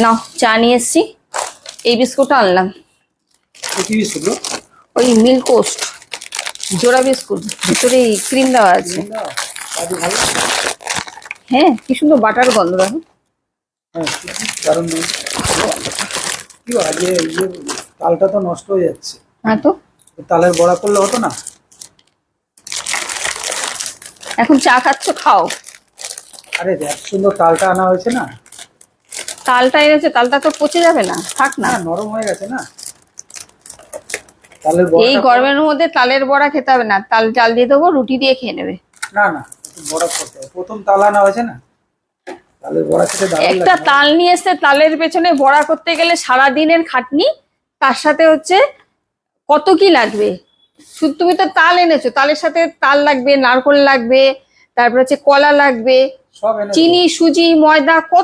নাও চা নিয়ে এসছি, এই বিস্কুটটা আনলাম। কি বিস্কুট গো? ওই মিল্ক ওস্ট জোড়া বিস্কুট, ভিতরে ক্রিম দেওয়া আছে। কাজু ভালো? হ্যাঁ, কি সুন্দর বাটার গন্ধ দেখো। হ্যাঁ, দারুণ নেই। কি গো, আজকে তালটা তো নষ্ট হয়ে যাচ্ছে। হ্যাঁ তো, তালের বড়া করলে হতো না? এখন চা খাচ্ছ, খাও। আরে এত সুন্দর তালটা আনা হয়েছে না? তালটা এনেছে, তালটা তো পচে যাবে না, থাক না। না, নরম হয়ে গেছে না তালের এই বড়াটা। গরমের মধ্যে তালের বড়া খেতে হবে না, তাল চাল দিয়ে দেবো, রুটি দিয়ে খেয়ে নেবে। না না, একটু বড়া করতে হবে। প্রথম তাল আনা হয়েছে না, তালের বড়া খেতে দারুণ একটা লাগে। তাল নিয়ে এসে তালের পেছনে বড়া করতে গেলে সারা দিনের খাটনি, তার সাথে হচ্ছে কত কি লাগবে। শুধু তুমি তো তাল এনেছো, তালের সাথে তাল লাগবে, নারকোল লাগবে, তারপর হচ্ছে কলা লাগবে, সব এনে চিনি, সুজি, ময়দা, কত